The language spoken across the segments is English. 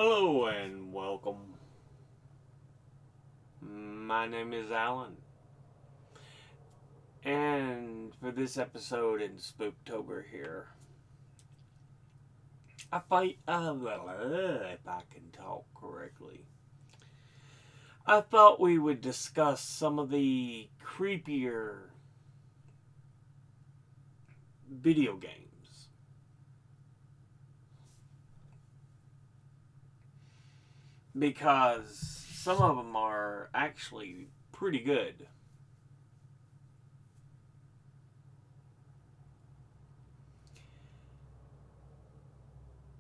Hello and welcome. My name is Alan, and for this episode in Spooktober here, if I can talk correctly, I thought we would discuss some of the creepier video games because some of them are actually pretty good.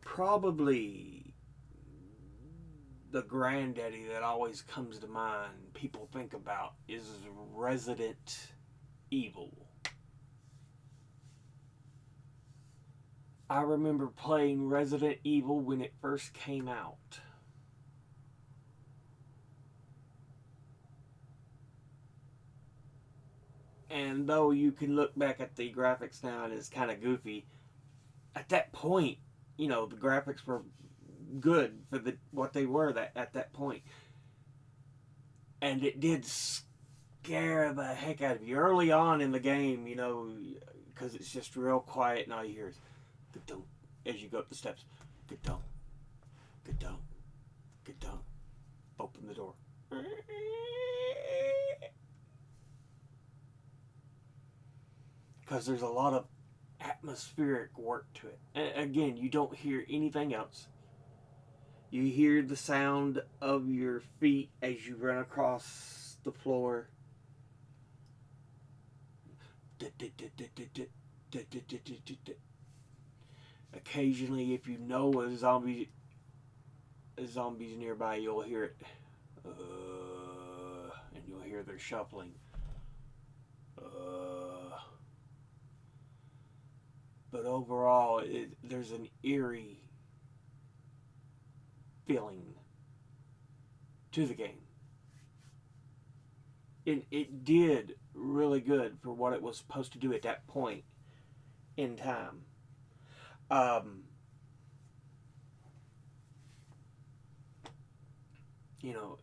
Probably the granddaddy that always comes to mind, people think about, is Resident Evil. I remember playing Resident Evil when it first came out. And though you can look back at the graphics now and it's kind of goofy, at that point, the graphics were good for what they were at that point. And it did scare the heck out of you early on in the game, because it's just real quiet and all you hear is "Ga-dunk" as you go up the steps. "Ga-dunk, ga-dunk, ga-dunk." Open the door. Because there's a lot of atmospheric work to it. And again, you don't hear anything else. You hear the sound of your feet as you run across the floor. Occasionally, if you know a zombie's nearby, you'll hear it, and you'll hear their shuffling. But overall, there's an eerie feeling to the game. It did really good for what it was supposed to do at that point in time. Um, you know,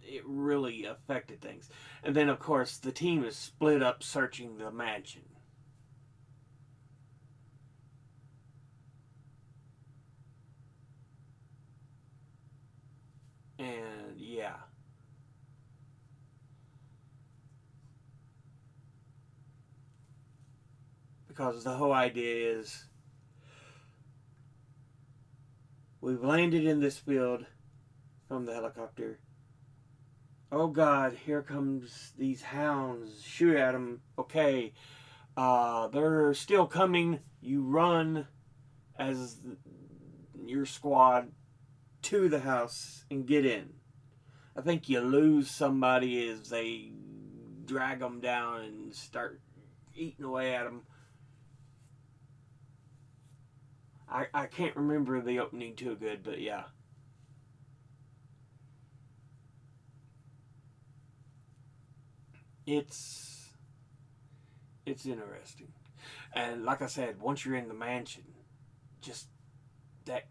it really affected things. And then, of course, the team is split up searching the mansion. And yeah. Because the whole idea is we've landed in this field from the helicopter. Oh God, here comes these hounds. Shoot at them. Okay. They're still coming. You run as your squad to the house and get in. I think you lose somebody as they drag them down and start eating away at them. I can't remember the opening too good, but yeah. It's it's interesting. And like I said, once you're in the mansion, just that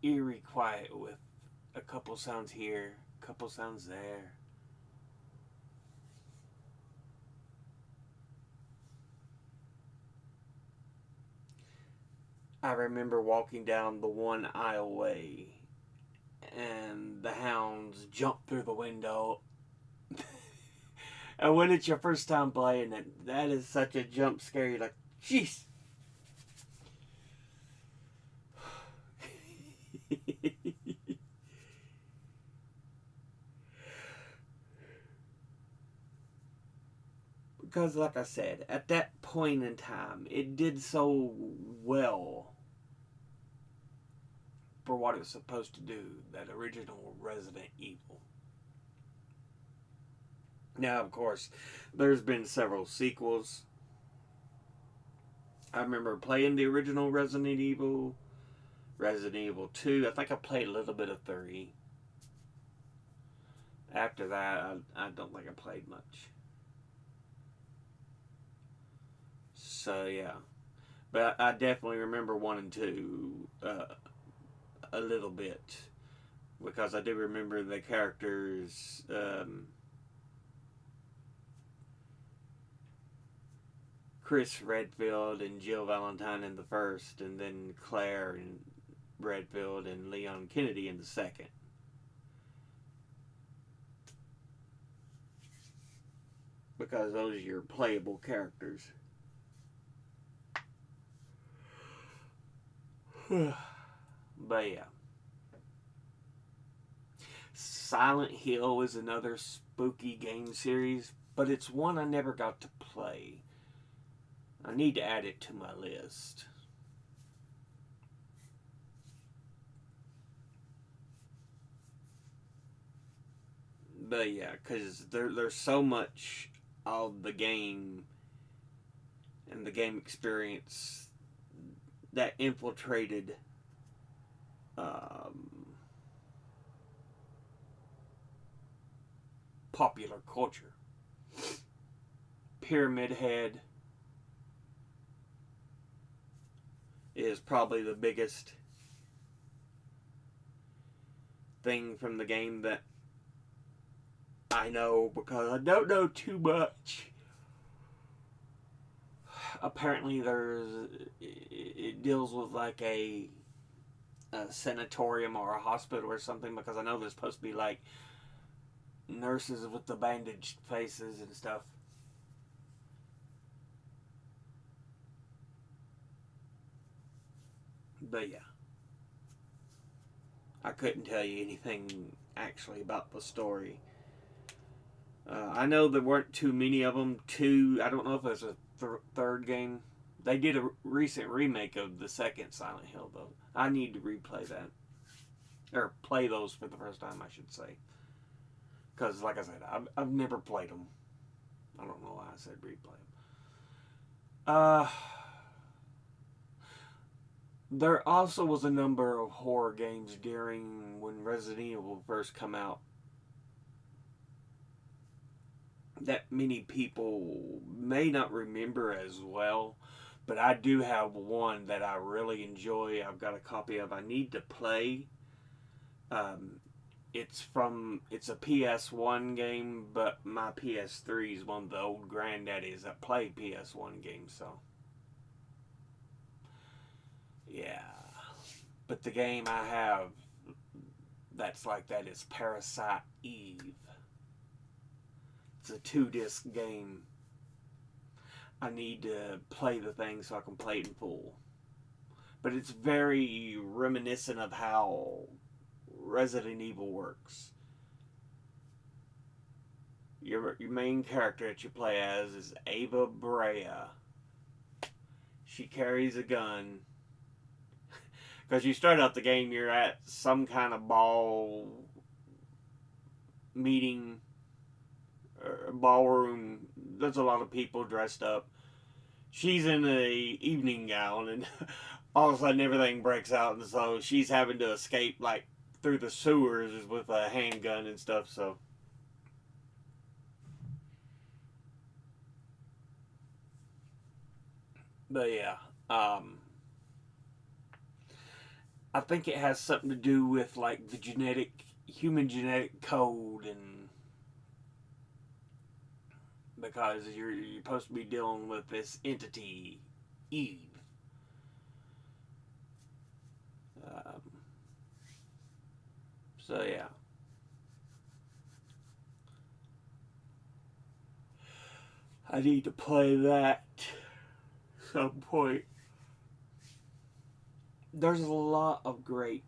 eerie quiet with a couple sounds here, a couple sounds there. I remember walking down the one aisleway and the hounds jump through the window. And when it's your first time playing it, that is such a jump scare. You're like, jeez. Because, like I said, at that point in time, it did so well for what it was supposed to do, that original Resident Evil. Now, of course, there's been several sequels. I remember playing the original Resident Evil, Resident Evil 2. I think I played a little bit of 3. After that, I don't think I played much. So, yeah. But I definitely remember 1 and 2. a little bit, because I do remember the characters. Chris Redfield and Jill Valentine in the first, and then Claire and Redfield and Leon Kennedy in the second. Because those are your playable characters. But yeah. Silent Hill is another spooky game series, but it's one I never got to play. I need to add it to my list. But yeah, because there's so much of the game and the game experience that infiltrated popular culture. Pyramid Head is probably the biggest thing from the game that I know, because I don't know too much. Apparently it deals with like a sanatorium or a hospital or something, because I know there's supposed to be like nurses with the bandaged faces and stuff. But yeah, I couldn't tell you anything actually about the story. I know there weren't too many of them. I don't know if there's a third game. They did a recent remake of the second Silent Hill, though. I need to replay that. Or play those for the first time, I should say. Because, like I said, I've never played them. I don't know why I said replay them. There also was a number of horror games during when Resident Evil first came out that many people may not remember as well, but I do have one that I really enjoy. I've got a copy of. I need to play. It's a PS1 game, but my PS3 is one of the old granddaddies that play PS1 games. So yeah, but the game I have that's like that is Parasite Eve. It's a 2-disc game. I need to play the thing so I can play it in full. But it's very reminiscent of how Resident Evil works. Your main character that you play as is Ava Brea. She carries a gun. Because you start out the game, you're at some kind of ball meeting, ballroom. There's a lot of people dressed up. She's in a evening gown, and all of a sudden everything breaks out, and so she's having to escape like through the sewers with a handgun and stuff. So but yeah, I think it has something to do with like the human genetic code, and because you're supposed to be dealing with this entity, Eve. Um, so yeah, I need to play that at some point. There's a lot of great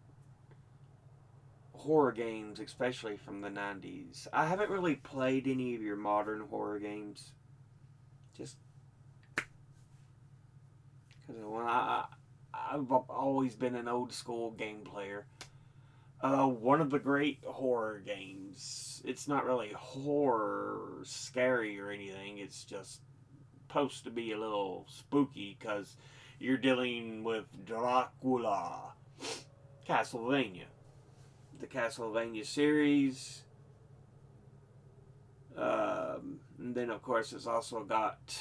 horror games, especially from the 90s. I haven't really played any of your modern horror games. Just because I've always been an old school game player. One of the great horror games. It's not really horror, scary or anything. It's just supposed to be a little spooky because you're dealing with Dracula. Castlevania. The Castlevania series. And then, of course, it's also got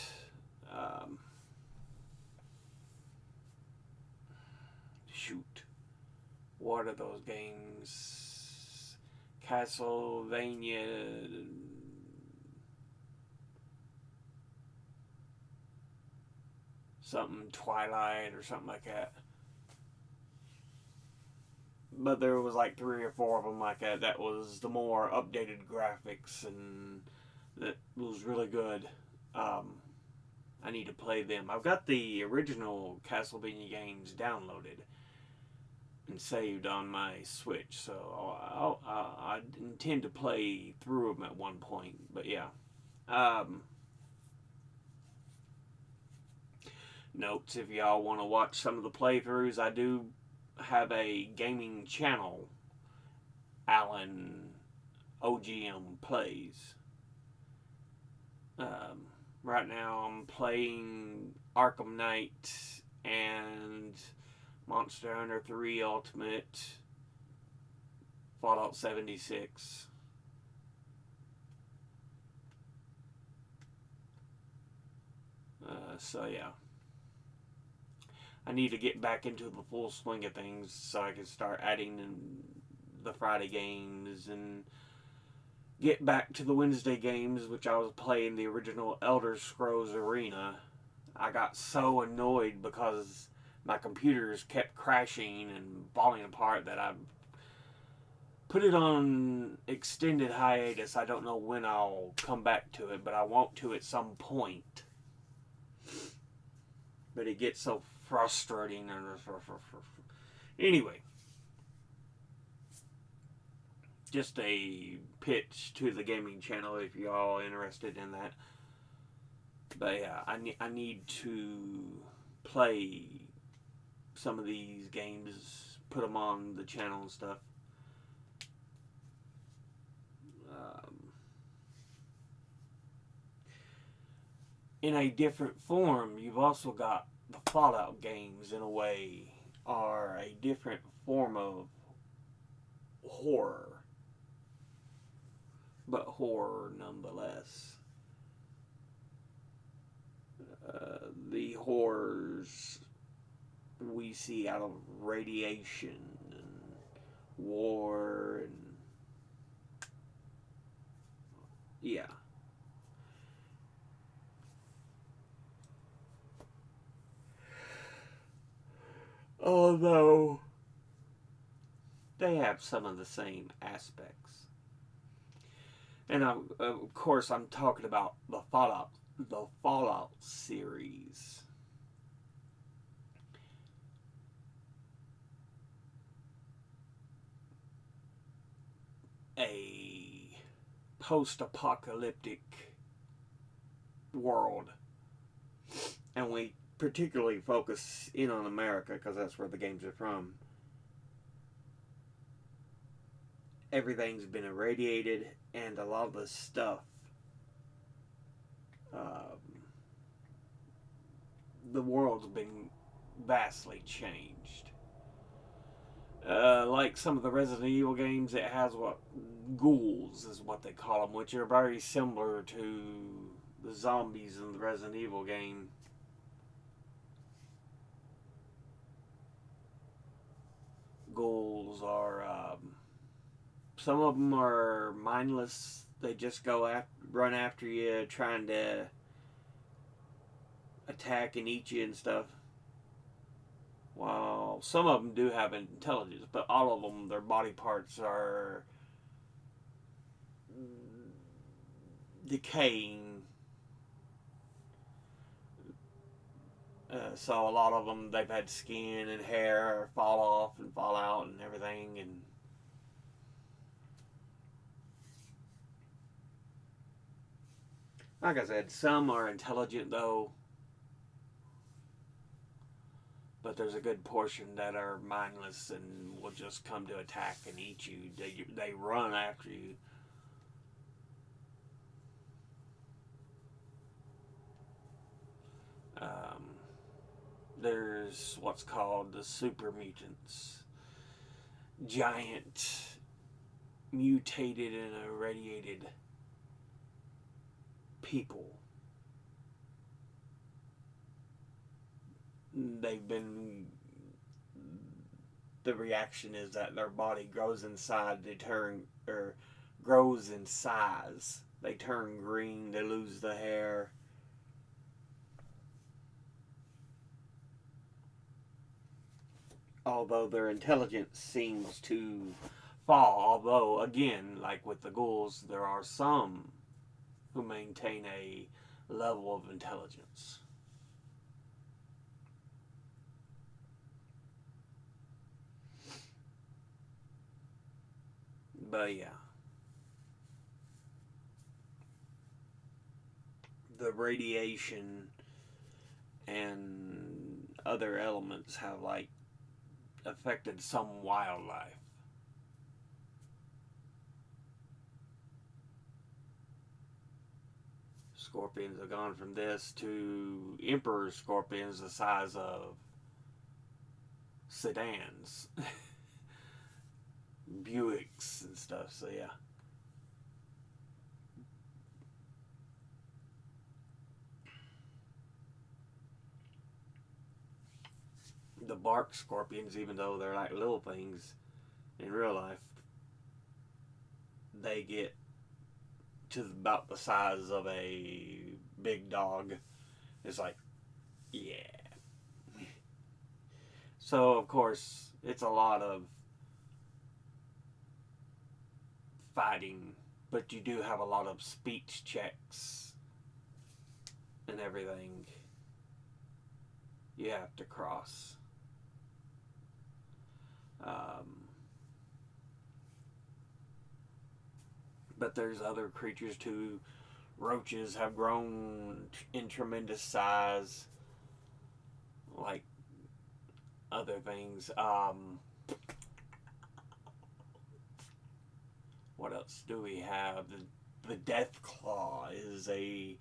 what are those games? Castlevania, something Twilight or something like that. But there was like 3 or 4 of them like that. That was the more updated graphics, and that was really good. I need to play them. I've got the original Castlevania games downloaded and saved on my Switch, so I intend to play through them at one point. But yeah. Um, Notes, if y'all want to watch some of the playthroughs, I do have a gaming channel, Alan OGM Plays. Um, right now I'm playing Arkham Knight and Monster Hunter 3 Ultimate, Fallout 76. So yeah. I need to get back into the full swing of things so I can start adding in the Friday games and get back to the Wednesday games, which I was playing the original Elder Scrolls Arena. I got so annoyed because my computers kept crashing and falling apart that I put it on extended hiatus. I don't know when I'll come back to it, but I want to at some point. But it gets so frustrating. Anyway, just a pitch to the gaming channel if you're all interested in that. But yeah, I need to play some of these games, put them on the channel and stuff. In a different form, you've also got the Fallout games, in a way, are a different form of horror, but horror nonetheless. The horrors we see out of radiation and war and yeah. Although they have some of the same aspects. And of course, I'm talking about the Fallout series. A post-apocalyptic world, and we particularly focus in on America because that's where the games are from. Everything's been irradiated, and a lot of the stuff, the world's been vastly changed. Like some of the Resident Evil games, it has what ghouls is what they call them, which are very similar to the zombies in the Resident Evil game. Ghouls are some of them are mindless. They just run after you, trying to attack and eat you and stuff. While some of them do have intelligence, but all of them, their body parts are decaying. So a lot of them, they've had skin and hair fall off and fall out and everything. And like I said, some are intelligent though, but there's a good portion that are mindless and will just come to attack and eat you. They run after you. There's what's called the super mutants. Giant, mutated and irradiated people. They've been the reaction is that their body grows inside. They turn or grows in size. They turn green. They lose the hair. Although their intelligence seems to fall. Although, again, like with the ghouls, there are some who maintain a level of intelligence. But yeah, the radiation and other elements have like affected some wildlife. Scorpions have gone from this to emperor scorpions the size of sedans, Buicks, and stuff. So, yeah. The bark scorpions, even though they're like little things in real life, they get to about the size of a big dog. It's like, yeah. So, of course, it's a lot of fighting, but you do have a lot of speech checks and everything you have to cross. But there's other creatures too. Roaches have grown in tremendous size, like other things. What else do we have? The death claw is a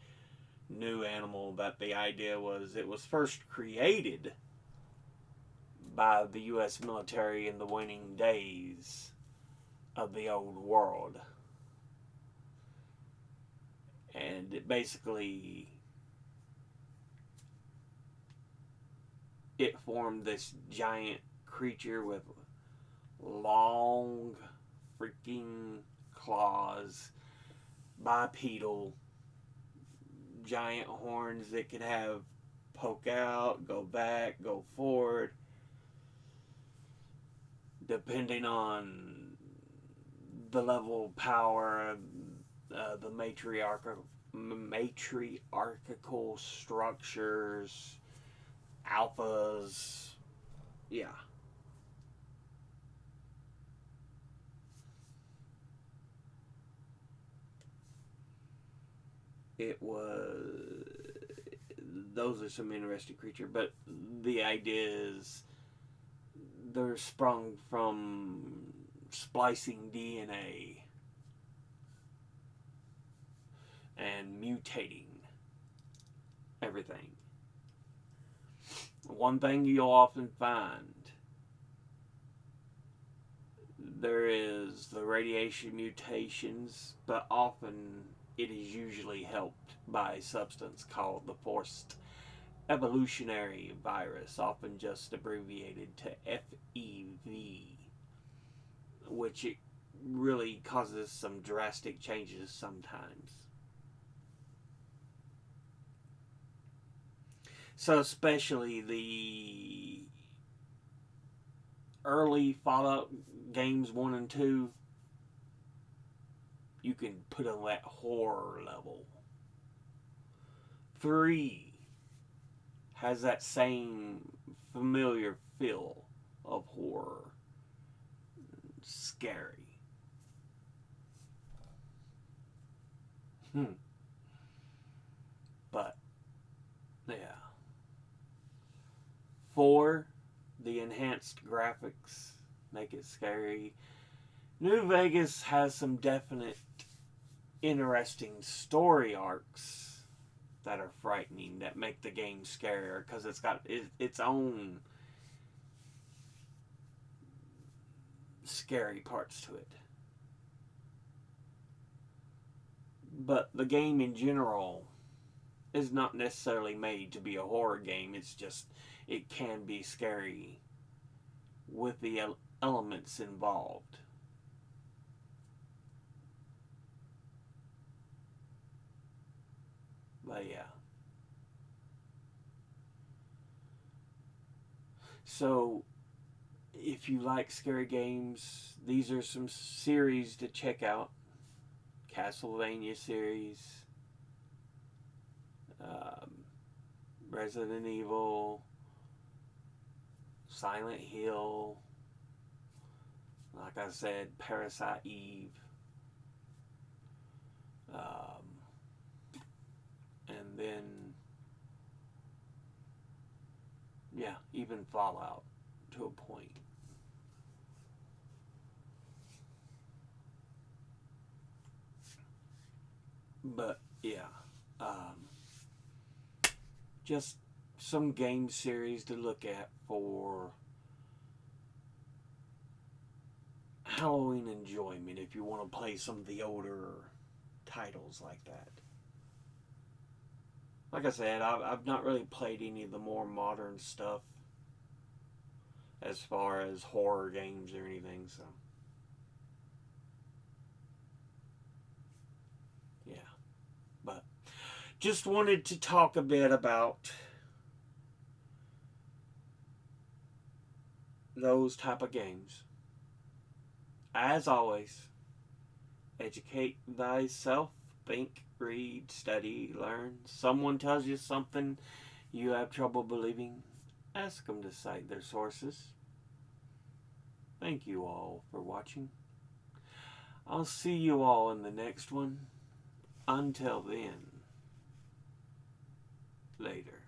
new animal that the idea was it was first created by the U.S. military in the waning days of the old world. And it basically it formed this giant creature with long freaking claws, bipedal, giant horns that could have poke out, go back, go forward, depending on the level of power, the matriarchal structures, alphas, yeah. It was those are some interesting creatures, but the idea is they're sprung from splicing DNA and mutating everything. One thing you'll often find there is the radiation mutations, but often it is usually helped by a substance called the forced evolutionary virus, often just abbreviated to FEV, which it really causes some drastic changes sometimes. So, especially the early Fallout games 1 and 2, you can put on that horror level. 3 has that same familiar feel of horror. Scary. But, yeah. 4, the enhanced graphics make it scary. New Vegas has some definite interesting story arcs that are frightening, that make the game scarier, because it's got its own scary parts to it. But the game in general is not necessarily made to be a horror game. It's just, it can be scary with the elements involved. But yeah. So, if you like scary games, these are some series to check out. Castlevania series, um, Resident Evil, Silent Hill, like I said, Parasite Eve, um, and then, yeah, even Fallout to a point. But, yeah, um, just some game series to look at for Halloween enjoyment if you want to play some of the older titles like that. Like I said, I've not really played any of the more modern stuff as far as horror games or anything, so yeah. But just wanted to talk a bit about those type of games. As always, educate thyself, think, read, study, learn. Someone tells you something you have trouble believing, ask them to cite their sources. Thank you all for watching. I'll see you all in the next one. Until then, later.